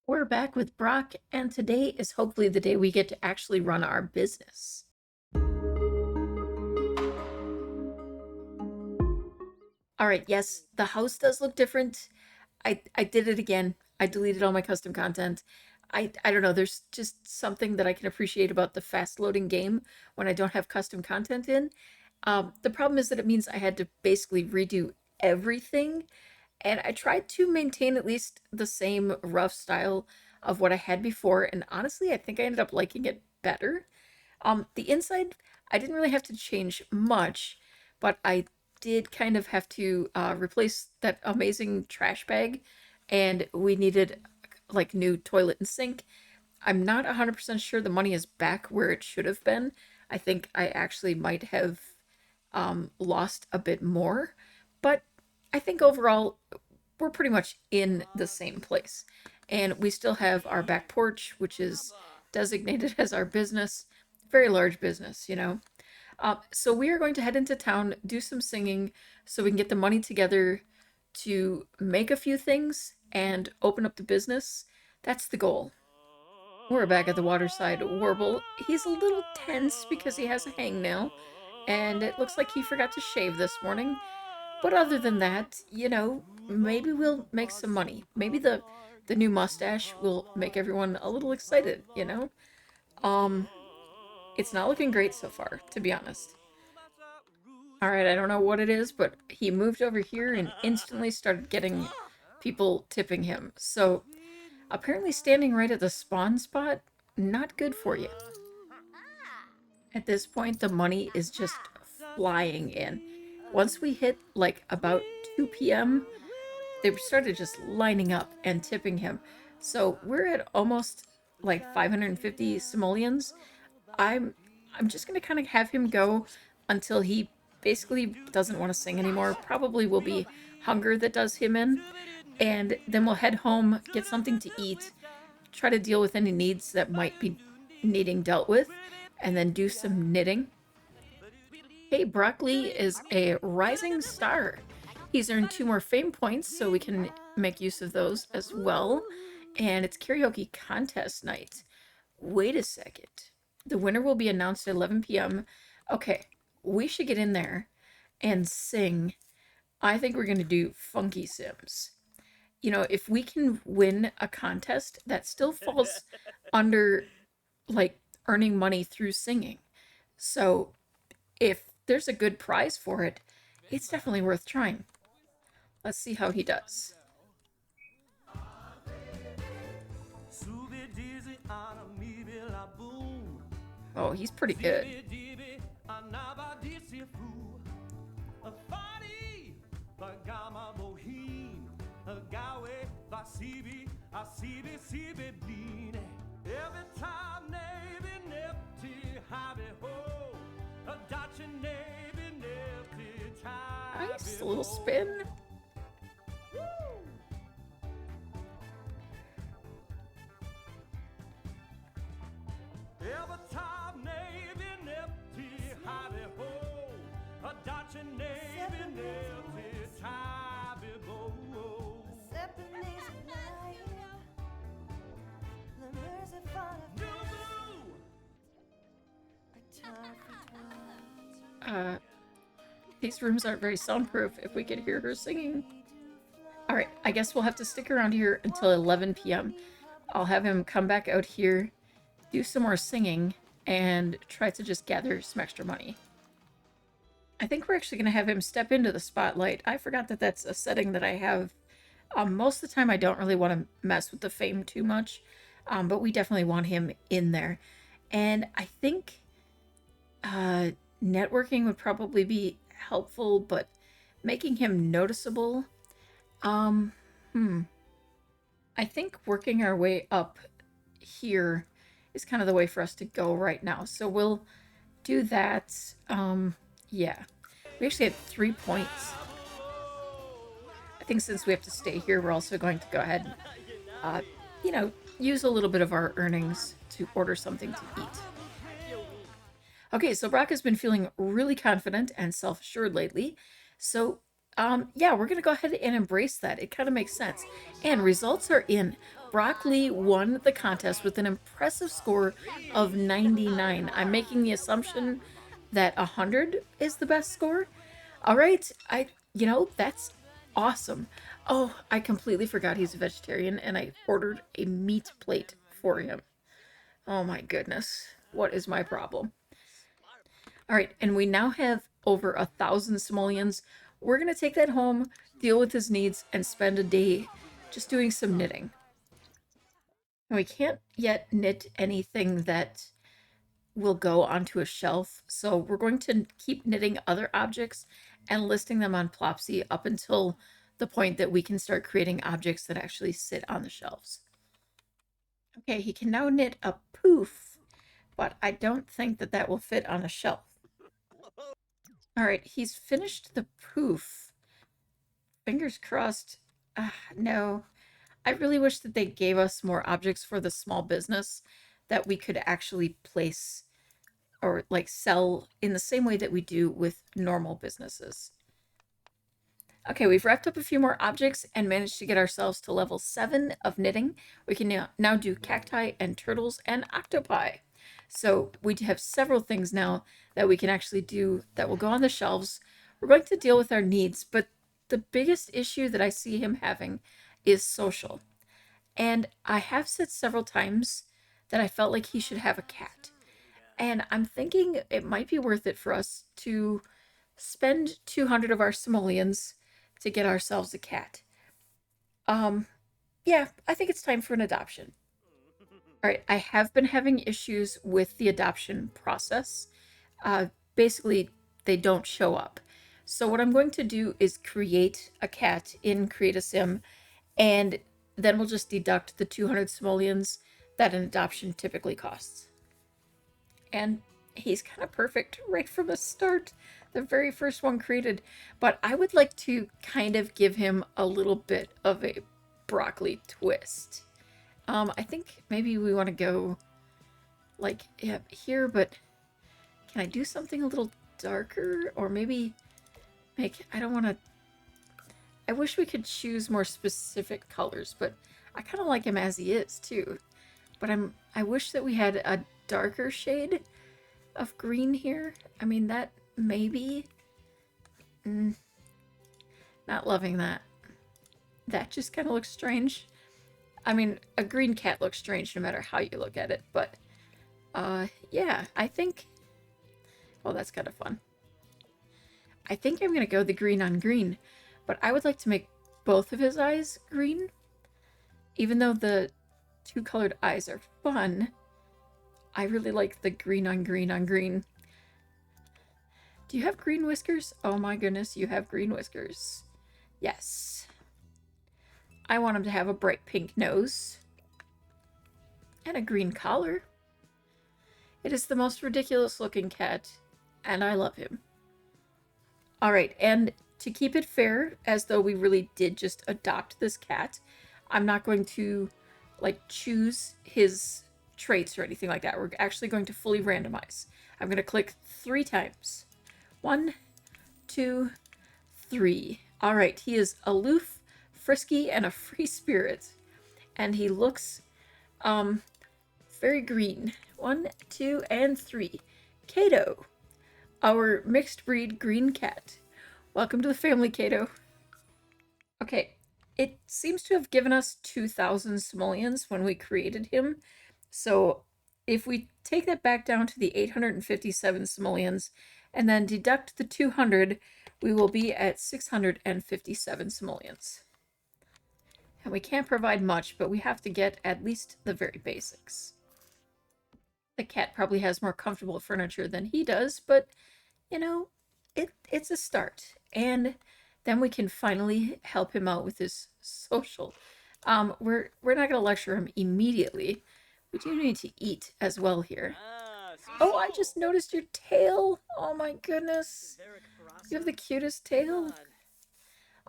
We're back with Brock, and today is hopefully the day we get to actually run our business. All right, yes, the house does look different. I did it again. I deleted all my custom content. I don't know, there's just something that I can appreciate about the fast loading game when I don't have custom content in. The problem is that it means I had to basically redo everything, and I tried to maintain at least the same rough style of what I had before, and honestly, I think I ended up liking it better. The inside, I didn't really have to change much, but I did kind of have to replace that amazing trash bag, and we needed like new toilet and sink. I'm not 100% sure the money is back where it should have been. I think I actually might have lost a bit more, but I think overall we're pretty much in the same place. And we still have our back porch, which is designated as our business. Very large business, you know. So we are going to head into town, do some singing, so we can get the money together to make a few things and open up the business. That's the goal. We're back at the waterside. Warble, he's a little tense because he has a hangnail, and it looks like he forgot to shave this morning. But other than that, you know, maybe we'll make some money. Maybe the new mustache will make everyone a little excited, you know? Um, it's not looking great so far, to be honest. All right, I don't know what it is, but he moved over here and instantly started getting people tipping him. So apparently standing right at the spawn spot, not good for you. At this point, the money is just flying in. Once we hit like about 2 p.m., they started just lining up and tipping him. So we're at almost like 550 simoleons. I'm I'm just gonna kind of have him go until he basically doesn't want to sing anymore. Probably will be hunger that does him in, and then we'll head home, get something to eat, try to deal with any needs that might be needing dealt with, and then do some knitting. Hey, Broccoli is a rising star. He's earned 2 more fame points, so we can make use of those as well. And it's karaoke contest night. Wait a second. The winner will be announced at 11 p.m. Okay, we should get in there and sing. I think we're going to do Funky Sims. You know, if we can win a contest, that still falls under like earning money through singing. So if there's a good prize for it, it's definitely worth trying. Let's see how he does. Oh, he's pretty good. Nice little spin. Uh, these rooms aren't very soundproof if we could hear her singing. All right, I guess we'll have to stick around here until 11 p.m. I'll have him come back out here, do some more singing, and try to just gather some extra money. I think we're actually going to have him step into the spotlight. I forgot that that's a setting that I have. Most of the time I don't really want to mess with the fame too much, but we definitely want him in there. And I think networking would probably be helpful, but making him noticeable, um, hmm. I think working our way up here is kind of the way for us to go right now. So we'll do that. Yeah. We actually had 3 points. I think since we have to stay here, we're also going to go ahead and, you know, use a little bit of our earnings to order something to eat. Okay, so Brock has been feeling really confident and self-assured lately. So, yeah, we're going to go ahead and embrace that. It kind of makes sense. And results are in. Broccoli won the contest with an impressive score of 99. I'm making the assumption that 100 is the best score. All right, that's awesome. Oh, I completely forgot he's a vegetarian and I ordered a meat plate for him. Oh my goodness. What is my problem? All right, and we now have over 1,000 simoleons. We're going to take that home, deal with his needs, and spend a day just doing some knitting. And we can't yet knit anything that will go onto a shelf, so we're going to keep knitting other objects and listing them on Plopsy up until the point that we can start creating objects that actually sit on the shelves. Okay, he can now knit a poof, but I don't think that that will fit on a shelf. All right, he's finished the poof. Fingers crossed. No, I really wish that they gave us more objects for the small business that we could actually place or like sell in the same way that we do with normal businesses. Okay, we've wrapped up a few more objects and managed to get ourselves to level 7 of knitting. We can now do cacti and turtles and octopi. So we have several things now that we can actually do that will go on the shelves. We're going to deal with our needs, but the biggest issue that I see him having is social. And I have said several times that I felt like he should have a cat. And I'm thinking it might be worth it for us to spend 200 of our simoleons to get ourselves a cat. Yeah, I think it's time for an adoption. All right, I have been having issues with the adoption process. Basically, they don't show up. So what I'm going to do is create a cat in Create a Sim, and then we'll just deduct the 200 simoleons that an adoption typically costs. And he's kind of perfect right from the start, the very first one created. But I would like to kind of give him a little bit of a broccoli twist. I think maybe we want to go like here, but can I do something a little darker? Or maybe I don't want to, I wish we could choose more specific colors, but I kind of like him as he is too. But I wish that we had a darker shade of green here. I mean, that maybe. Not loving that. That just kind of looks strange. I mean, a green cat looks strange no matter how you look at it, but yeah, I think, well, that's kind of fun. I think I'm gonna go the green on green, but I would like to make both of his eyes green. Even though the two colored eyes are fun, I really like the green on green on green. Do you have green whiskers? Oh my goodness, you have green whiskers. Yes. I want him to have a bright pink nose. And a green collar. It is the most ridiculous looking cat, and I love him. Alright, and to keep it fair, as though we really did just adopt this cat, I'm not going to like choose his traits or anything like that. We're actually going to fully randomize. I'm going to click 3 times. 1, 2, 3. All right, he is aloof, frisky, and a free spirit. And he looks very green. 1, 2, and 3. Kato, our mixed breed green cat. Welcome to the family, Kato. Okay, it seems to have given us 2,000 simoleons when we created him. So if we take that back down to the 857 simoleons and then deduct the 200, we will be at 657 simoleons. And we can't provide much, but we have to get at least the very basics. The cat probably has more comfortable furniture than he does, but, you know, it's a start. And then we can finally help him out with his social. We're not going to lecture him immediately. We do need to eat as well here. Oh, I just noticed your tail. Oh my goodness. You have the cutest tail.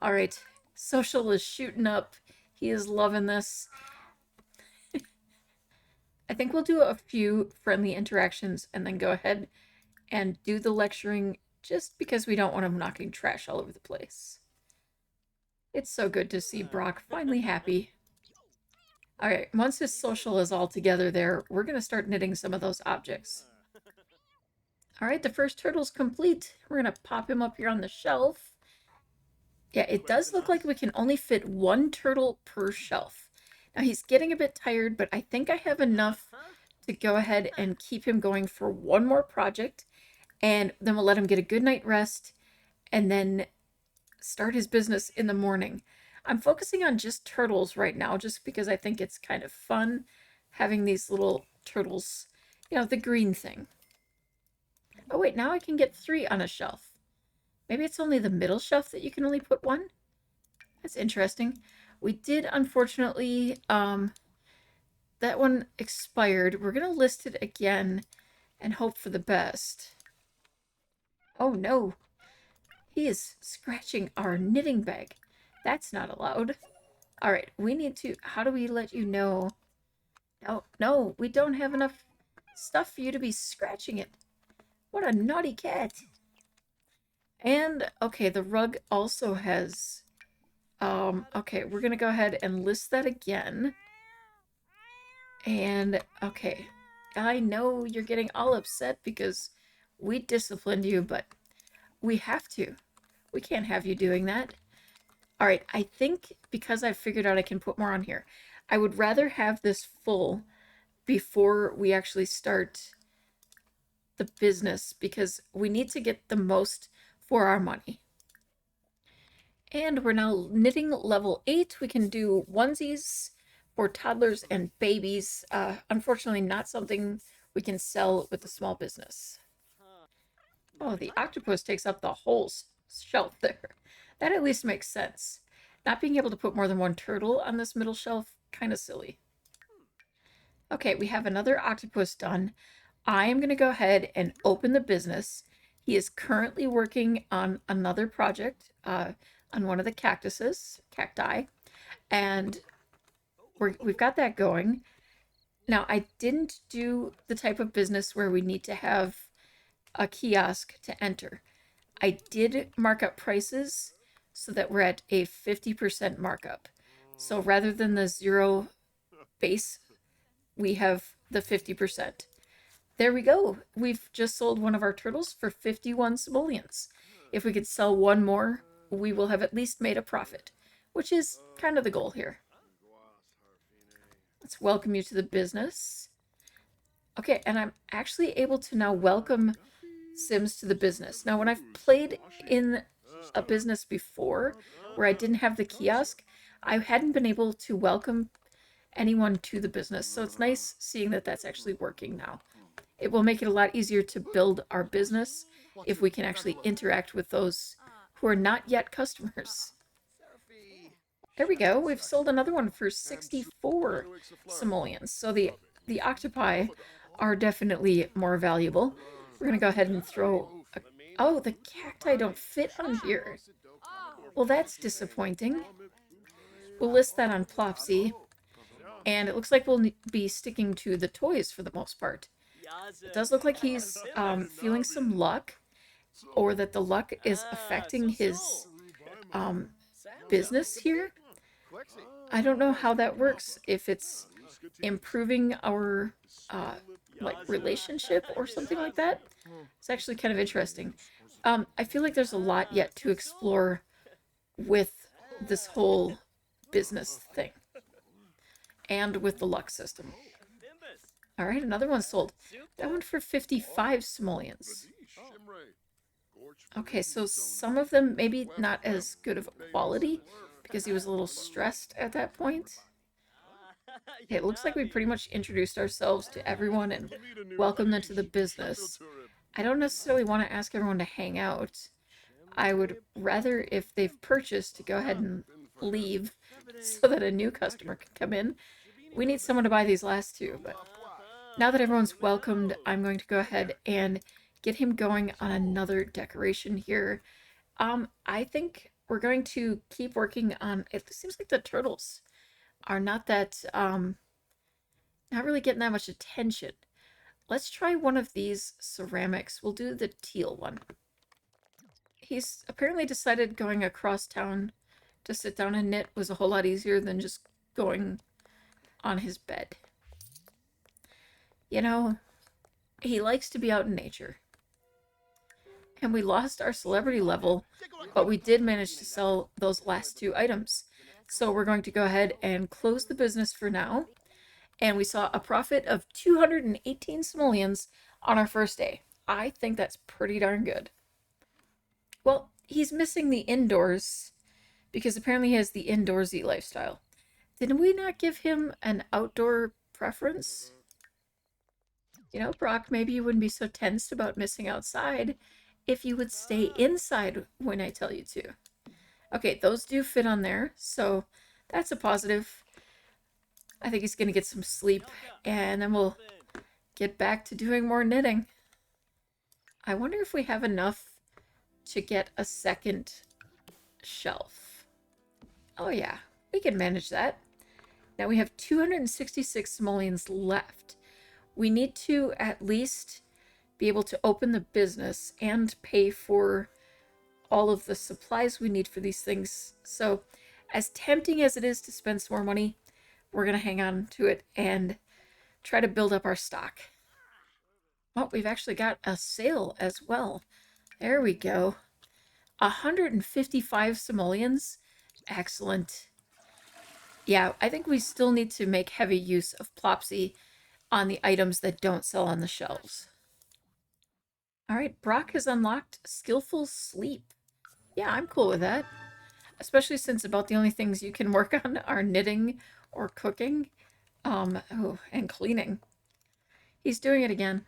All right, social is shooting up. He is loving this. I think we'll do a few friendly interactions and then go ahead and do the lecturing just because we don't want him knocking trash all over the place. It's so good to see Brock finally happy. All right, once his social is all together there, we're going to start knitting some of those objects. All right, the first turtle's complete. We're going to pop him up here on the shelf. Yeah, it does look like we can only fit one turtle per shelf. Now he's getting a bit tired, but I think I have enough to go ahead and keep him going for one more project, and then we'll let him get a good night rest and then start his business in the morning. I'm focusing on just turtles right now just because I think it's kind of fun having these little turtles, the green thing. Oh wait, now I can get 3 on a shelf. Maybe it's only the middle shelf that you can only put 1? That's interesting. We did, unfortunately, that one expired. We're going to list it again and hope for the best. Oh no, he is scratching our knitting bag. That's not allowed. All right, we need to, how do we let you know? No, no, we don't have enough stuff for you to be scratching it. What a naughty cat. And, okay, the rug also has, okay, we're gonna go ahead and list that again. And, okay, I know you're getting all upset because we disciplined you, but we have to. We can't have you doing that. All right, I think because I've figured out I can put more on here, I would rather have this full before we actually start the business because we need to get the most for our money. And we're now knitting level 8. We can do onesies for toddlers and babies. Unfortunately, not something we can sell with a small business. Oh, the octopus takes up the whole shelf there. That at least makes sense. Not being able to put more than 1 turtle on this middle shelf, kind of silly. Okay, we have another octopus done. I am going to go ahead and open the business. He is currently working on another project on one of the cacti, and we've got that going. Now, I didn't do the type of business where we need to have a kiosk to enter. I did mark up prices so that we're at a 50% markup. So rather than the 0 base, we have the 50%. There we go. We've just sold one of our turtles for 51 simoleons. If we could sell 1 more, we will have at least made a profit, which is kind of the goal here. Let's welcome you to the business. Okay, and I'm actually able to now welcome Sims to the business. Now, when I've played in a business before where I didn't have the kiosk, I hadn't been able to welcome anyone to the business. So it's nice seeing that that's actually working now. It will make it a lot easier to build our business if we can actually interact with those who are not yet customers. There we go. We've sold another one for 64 simoleons. So the octopi are definitely more valuable. We're going to go ahead and throw... Oh, the cacti don't fit on here. Well, that's disappointing. We'll list that on Plopsy. And it looks like we'll be sticking to the toys for the most part. It does look like he's feeling some luck, or that the luck is affecting his business here. I don't know how that works, if it's improving our relationship or something like that. It's actually kind of interesting. I feel like there's a lot yet to explore with this whole business thing and with the luck system. All right, another one sold. That one for 55 simoleons. Okay, so some of them maybe not as good of quality because he was a little stressed at that point. Okay, it looks like we pretty much introduced ourselves to everyone and welcomed them to the business. I don't necessarily want to ask everyone to hang out. I would rather, if they've purchased, to go ahead and leave so that a new customer can come in. We need someone to buy these last 2, but now that everyone's welcomed, I'm going to go ahead and get him going on another decoration here. I think we're going to keep working on, it seems like the turtles are not that, not really getting that much attention. Let's try one of these ceramics. We'll do the teal one. He's apparently decided going across town to sit down and knit was a whole lot easier than just going on his bed. You know, he likes to be out in nature. And we lost our celebrity level, but we did manage to sell those last two items. So we're going to go ahead and close the business for now. And we saw a profit of 218 simoleons on our first day. I think that's pretty darn good. Well, he's missing the indoors because apparently he has the indoorsy lifestyle. Did we not give him an outdoor preference? You know, Brock, maybe you wouldn't be so tensed about missing outside if you would stay inside when I tell you to. Okay, those do fit on there, so that's a positive. I think he's going to get some sleep, and then we'll get back to doing more knitting. I wonder if we have enough to get a second shelf. Oh yeah, we can manage that. Now we have 266 simoleons left. We need to at least be able to open the business and pay for all of the supplies we need for these things. So as tempting as it is to spend some more money, we're going to hang on to it and try to build up our stock. Oh, we've actually got a sale as well. There we go. 155 simoleons. Excellent. Yeah, I think we still need to make heavy use of Plopsy on the items that don't sell on the shelves. All right, Brock has unlocked Skillful Sleep. Yeah, I'm cool with that. Especially since about the only things you can work on are knitting or cooking. And cleaning. He's doing it again.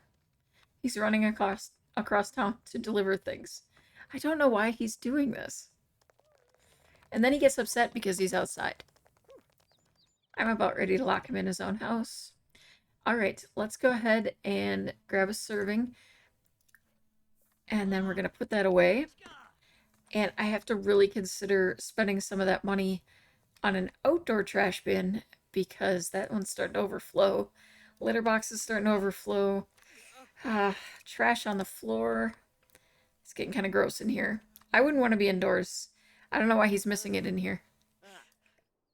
He's running across town to deliver things. I don't know why he's doing this. And then he gets upset because he's outside. I'm about ready to lock him in his own house. All right, let's go ahead and grab a serving. And then we're going to put that away. And I have to really consider spending some of that money on an outdoor trash bin because that one's starting to overflow. Litter box is starting to overflow. Trash on the floor. It's getting kind of gross in here. I wouldn't want to be indoors. I don't know why he's missing it in here.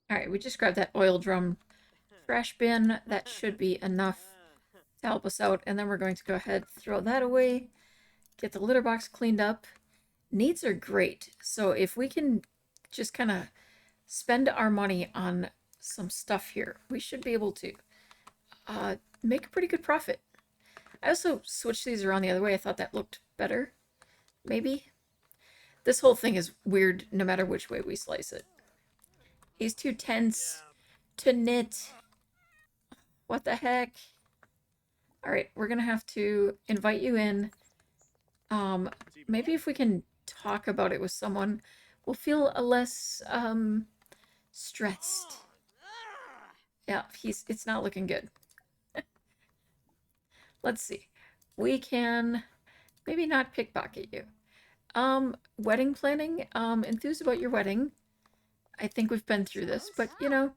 All right, we just grabbed that oil drum trash bin. That should be enough to help us out. And then we're going to go ahead, throw that away, get the litter box cleaned up. Needs are great. So if we can just kind of spend our money on some stuff here, we should be able to make a pretty good profit. I also switched these around the other way. I thought that looked better. Maybe. This whole thing is weird no matter which way we slice it. He's too tense to knit. What the heck? All right, we're going to have to invite you in. Maybe if we can talk about it with someone, we'll feel less stressed. Yeah, it's not looking good. Let's see. We can maybe not pickpocket you. Wedding planning, enthused about your wedding. I think we've been through this, but you know,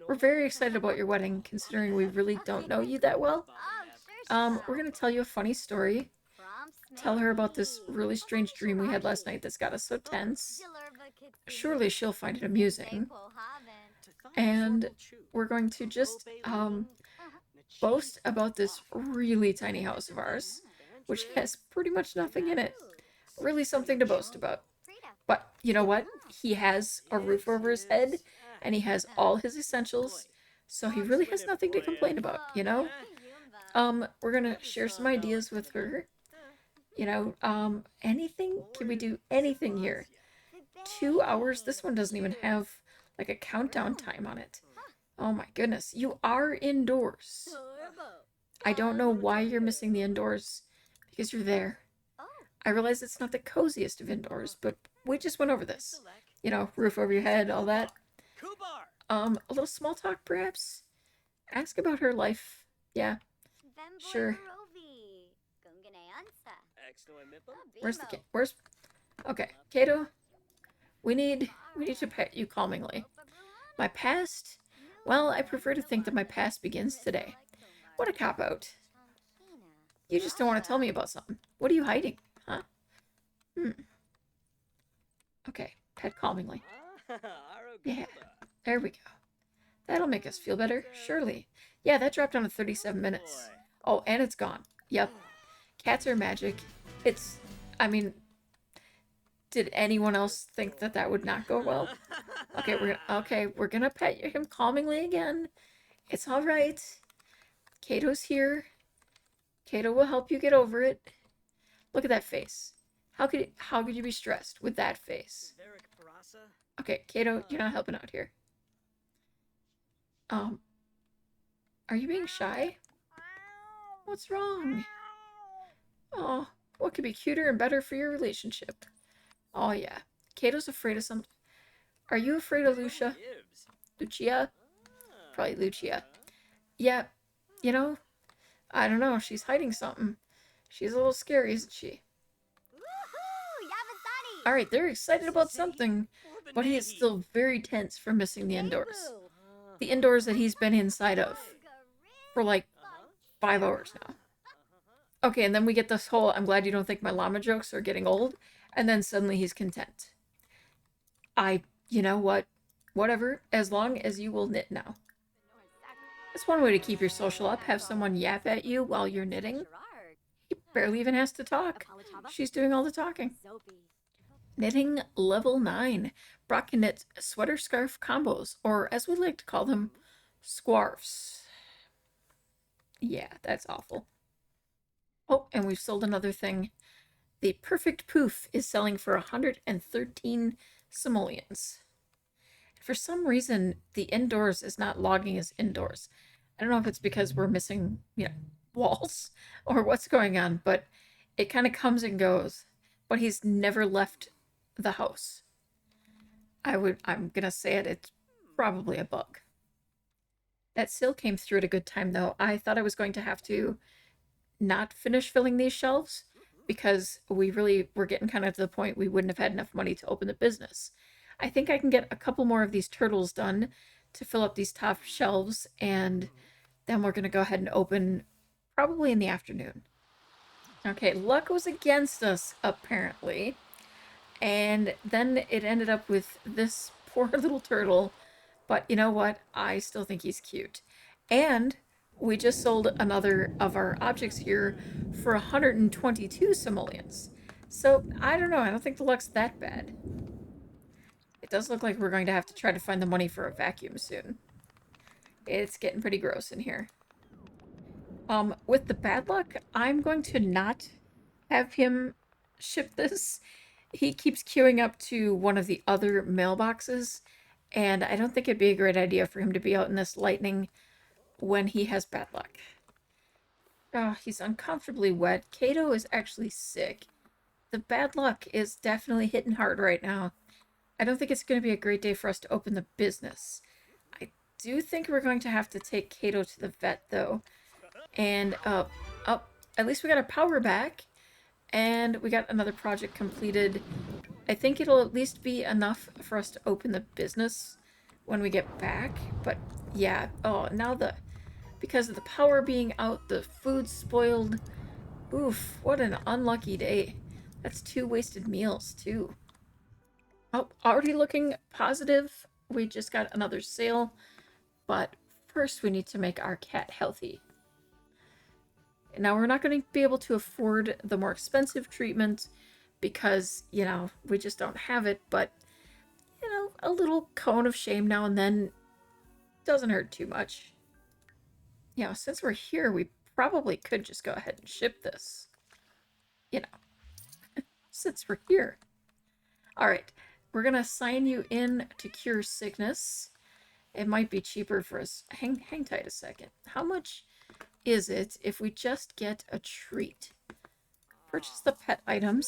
we're very excited about your wedding considering we really don't know you that well. We're gonna tell you a funny story. Tell her about this really strange dream we had last night that's got us so tense. Surely she'll find it amusing. And we're going to just boast about this really tiny house of ours, which has pretty much nothing in it. Really something to boast about. But you know what? He has a roof over his head, and he has all his essentials, so he really has nothing to complain about, you know? We're gonna share some ideas with her. You know, anything? Can we do anything here? 2 hours? This one doesn't even have like a countdown time on it. Oh my goodness, you are indoors. I don't know why you're missing the indoors, because you're there. I realize it's not the coziest of indoors, but we just went over this. You know, roof over your head, all that. A little small talk, perhaps? Ask about her life. Yeah, sure. Where's... Okay, Kato, we need to pet you calmingly. My past? Well, I prefer to think that my past begins today. What a cop-out. You just don't want to tell me about something. What are you hiding, huh? Okay, pet calmingly. Yeah, there we go. That'll make us feel better, surely. Yeah, that dropped down to 37 minutes. Oh, and it's gone. Yep. Cats are magic. It's, I mean, did anyone else think that that would not go well? We're gonna pet him calmingly again. It's all right. Kato's here. Kato will help you get over it. Look at that face. How could you be stressed with that face? Okay, Kato, you're not helping out here. Um, are you being shy? What's wrong? Oh, what could be cuter and better for your relationship? Oh yeah. Kato's afraid of something. Are you afraid of Lucia? Lucia? Probably Lucia. Yeah, you know, I don't know. She's hiding something. She's a little scary, isn't she? Alright, they're excited about something, but he is still very tense for missing the indoors. The indoors that he's been inside of for like 5 hours now. Okay, and then we get this whole I'm glad you don't think my llama jokes are getting old, and then suddenly he's content. You know what? Whatever, as long as you will knit now. That's one way to keep your social up, have someone yap at you while you're knitting. He barely even has to talk. She's doing all the talking. Knitting level 9. Brock can knit sweater scarf combos, or as we like to call them, scarfs. Yeah, that's awful. Oh, and we've sold another thing. The perfect poof is selling for 113 simoleons. For some reason, the indoors is not logging as indoors. I don't know if it's because we're missing, walls or what's going on, but it kind of comes and goes. But he's never left the house. I'm gonna say it's probably a bug. That sale came through at a good time though. I thought I was going to have to not finish filling these shelves because we really were getting kind of to the point we wouldn't have had enough money to open the business. I think I can get a couple more of these turtles done to fill up these top shelves, and then we're going to go ahead and open probably in the afternoon. Okay, luck was against us, apparently. And then it ended up with this poor little turtle. But you know what? I still think he's cute. And we just sold another of our objects here for 122 simoleons. So, I don't know. I don't think the luck's that bad. It does look like we're going to have to try to find the money for a vacuum soon. It's getting pretty gross in here. With the bad luck, I'm going to not have him ship this. He keeps queuing up to one of the other mailboxes, and I don't think it'd be a great idea for him to be out in this lightning when he has bad luck. Oh, he's uncomfortably wet. Kato is actually sick. The bad luck is definitely hitting hard right now. I don't think it's going to be a great day for us to open the business. I do think we're going to have to take Kato to the vet, though. And, at least we got our power back. And we got another project completed. I think it'll at least be enough for us to open the business when we get back. But, yeah. Oh, now because of the power being out, the food's spoiled. Oof, what an unlucky day. That's 2 wasted meals, too. Oh, already looking positive. We just got another sale. But first we need to make our cat healthy. Now, we're not going to be able to afford the more expensive treatment because, we just don't have it. But, a little cone of shame now and then doesn't hurt too much. Since we're here, we probably could just go ahead and ship this. Since we're here. All right. We're going to sign you in to cure sickness. It might be cheaper for us. Hang tight a second. How much is it if we just get a treat? Purchase the pet items.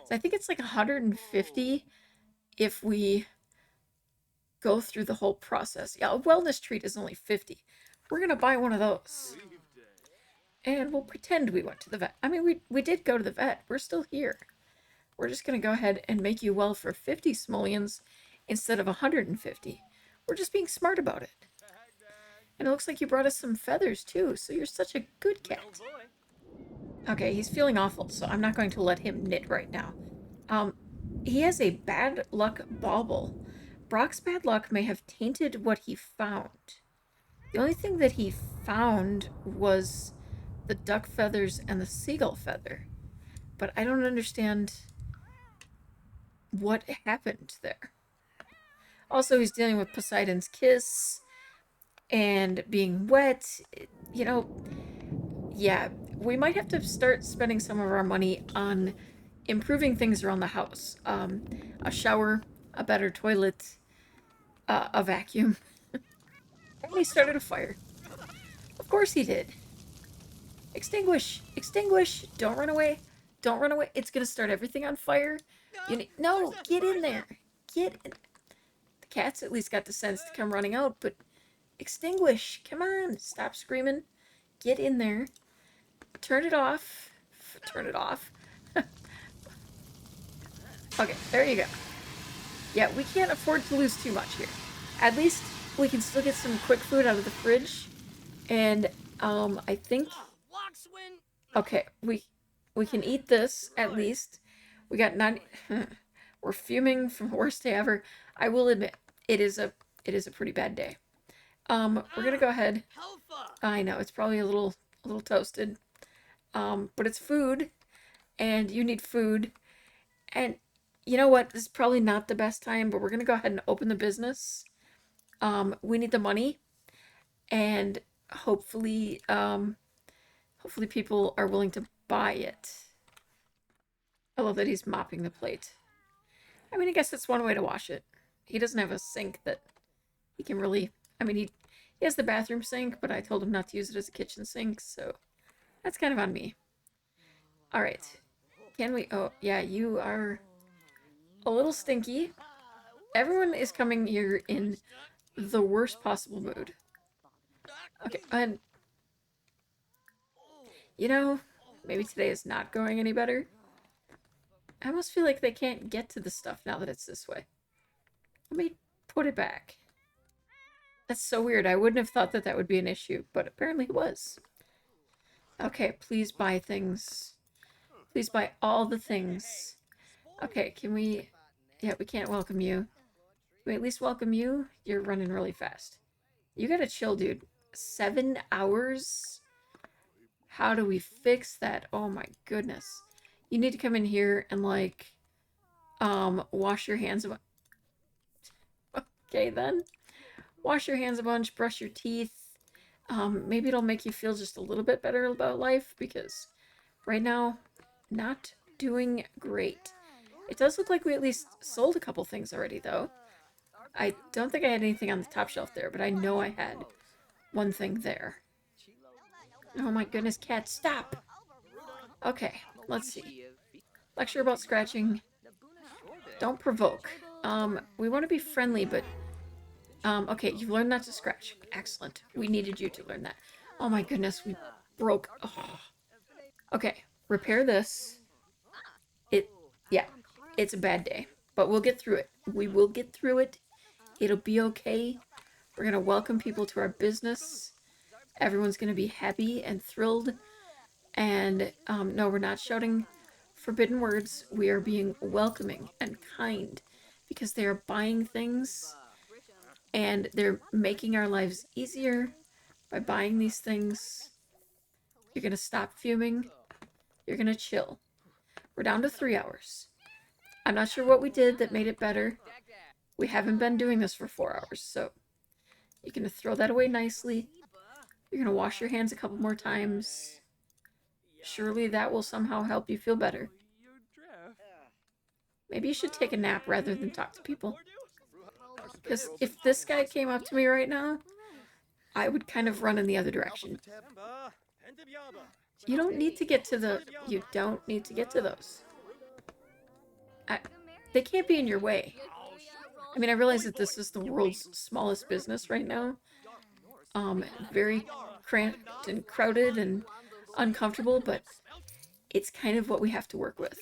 So I think it's like 150 if we go through the whole process. Yeah, a wellness treat is only 50. We're going to buy one of those. And we'll pretend we went to the vet. I mean, we did go to the vet. We're still here. We're just going to go ahead and make you well for 50 simoleons instead of 150. We're just being smart about it. And it looks like you brought us some feathers, too, so you're such a good cat. Okay, he's feeling awful, so I'm not going to let him knit right now. He has a bad luck bauble, Brock's bad luck may have tainted what he found. The only thing that he found was the duck feathers and the seagull feather. But I don't understand what happened there. Also, he's dealing with Poseidon's kiss and being wet. You know, yeah, we might have to start spending some of our money on improving things around the house. A shower, a better toilet, a vacuum. And he started a fire. Of course he did. Extinguish! Extinguish! Don't run away. Don't run away. It's gonna start everything on fire. No, get in there. Get in. The cats at least got the sense to come running out, but extinguish. Come on. Stop screaming. Get in there. Turn it off. Turn it off. Okay, there you go. Yeah, we can't afford to lose too much here. At least we can still get some quick food out of the fridge. And I think okay, we can eat this at least. We got 90 we're fuming from worst day ever. I will admit it is a pretty bad day. We're gonna go ahead. I know it's probably a little toasted. But it's food and you need food. And you know what? This is probably not the best time, but we're gonna go ahead and open the business. We need the money and hopefully hopefully people are willing to buy it. I love that he's mopping the plate. I mean, I guess that's one way to wash it. He doesn't have a sink that he can really... I mean, he has the bathroom sink, but I told him not to use it as a kitchen sink, so that's kind of on me. All right. Can we... Oh, yeah, you are a little stinky. Everyone is coming here in the worst possible mood. Okay, and... You know, maybe today is not going any better. I almost feel like they can't get to the stuff now that it's this way. Let me put it back. That's so weird. I wouldn't have thought that that would be an issue, but apparently it was. Okay, please buy things. Please buy all the things. Okay, can we... Yeah, we can't welcome you. Can we at least welcome you? You're running really fast. You gotta chill, dude. 7 hours? How do we fix that? Oh my goodness. You need to come in here and, like, wash your hands a bunch. Okay, then. Wash your hands a bunch, brush your teeth. Maybe it'll make you feel just a little bit better about life, because right now, not doing great. It does look like we at least sold a couple things already, though. I don't think I had anything on the top shelf there, but I know I had one thing there. Oh my goodness, cat, stop! Okay, let's see. Lecture about scratching. Don't provoke. We want to be friendly, but... okay, you've learned not to scratch. Excellent. We needed you to learn that. Oh my goodness, we broke... Oh. Okay, repair this. Yeah, it's a bad day. But we'll get through it. We will get through it. It'll be okay. We're going to welcome people to our business. Everyone's going to be happy and thrilled. And, no, we're not shouting forbidden words. We are being welcoming and kind. Because they are buying things. And they're making our lives easier by buying these things. You're going to stop fuming. You're going to chill. We're down to 3 hours. I'm not sure what we did that made it better. We haven't been doing this for 4 hours, so you're going to throw that away nicely. You're going to wash your hands a couple more times. Surely that will somehow help you feel better. Maybe you should take a nap rather than talk to people. Because if this guy came up to me right now, I would kind of run in the other direction. You don't need to get to the... You don't need to get to those. They can't be in your way. I mean, I realize that this is the world's smallest business right now. Very cramped and crowded and uncomfortable, but it's kind of what we have to work with.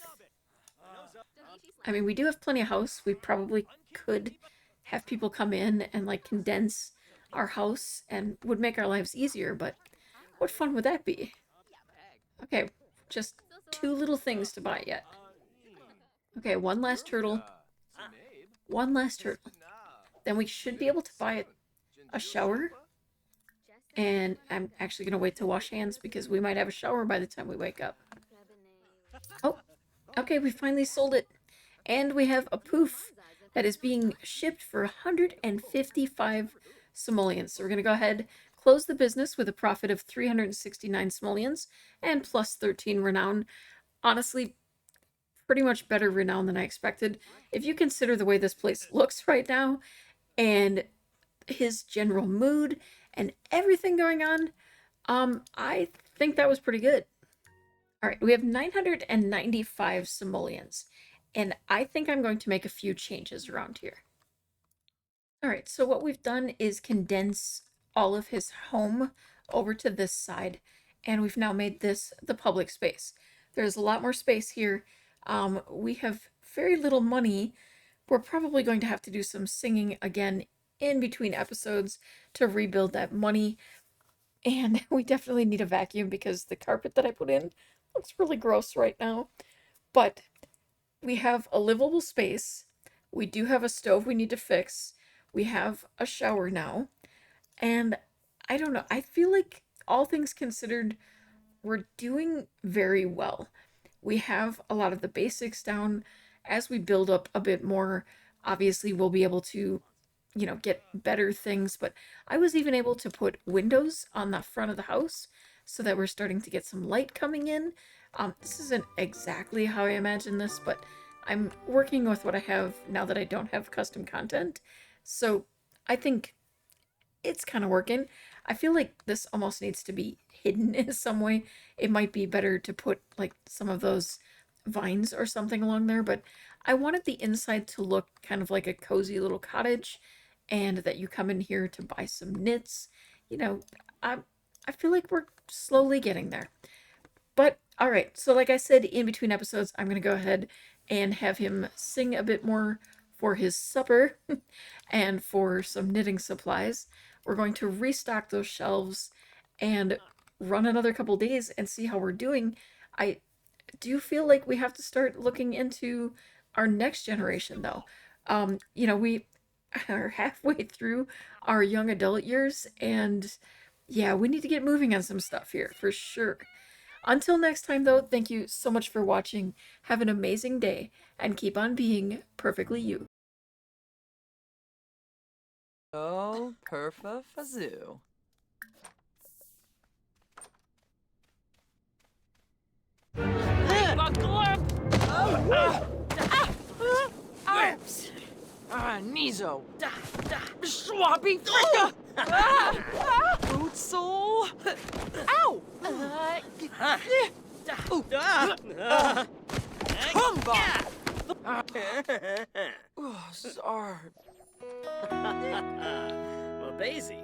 I mean, we do have plenty of house. We probably could have people come in and, like, condense our house and would make our lives easier, but what fun would that be? Okay, just 2 little things to buy yet. Okay, one last turtle. One last turtle. then we should be able to buy a shower. And I'm actually going to wait to wash hands because we might have a shower by the time we wake up. Oh, okay, we finally sold it. And we have a poof that is being shipped for 155 simoleons. So we're going to go ahead, close the business with a profit of 369 simoleons and plus 13 renown. Honestly, pretty much better renown than I expected. If you consider the way this place looks right now and his general mood and everything going on, I think that was pretty good. All right, we have 995 simoleons, and I think I'm going to make a few changes around here. All right, so what we've done is condense all of his home over to this side, and we've now made this the public space. There's a lot more space here. We have very little money. We're probably going to have to do some singing again in between episodes to rebuild that money. And we definitely need a vacuum because the carpet that I put in looks really gross right now. But we have a livable space. We do have a stove we need to fix. We have a shower now. And I don't know, I feel like all things considered, we're doing very well. We have a lot of the basics down. As we build up a bit more, obviously we'll be able to, get better things. But I was even able to put windows on the front of the house so that we're starting to get some light coming in. This isn't exactly how I imagined this, but I'm working with what I have now that I don't have custom content. So I think it's kind of working. I feel like this almost needs to be hidden in some way. It might be better to put like some of those vines or something along there, but I wanted the inside to look kind of like a cozy little cottage and that you come in here to buy some knits. You know, I I feel like we're slowly getting there. But all right, so like I said, in between episodes, I'm gonna go ahead and have him sing a bit more for his supper and for some knitting supplies. We're going to restock those shelves and run another couple days and see how we're doing. I do feel like we have to start looking into our next generation though. We are halfway through our young adult years and yeah, we need to get moving on some stuff here for sure. Until next time, though, thank you so much for watching. Have an amazing day and keep on being perfectly you. Oh, perfa fazoo. Buckle up! Oops! Nizo! Swabby fricka! Bootsole! Ow! Kumba! Sorry. Well, Daisy,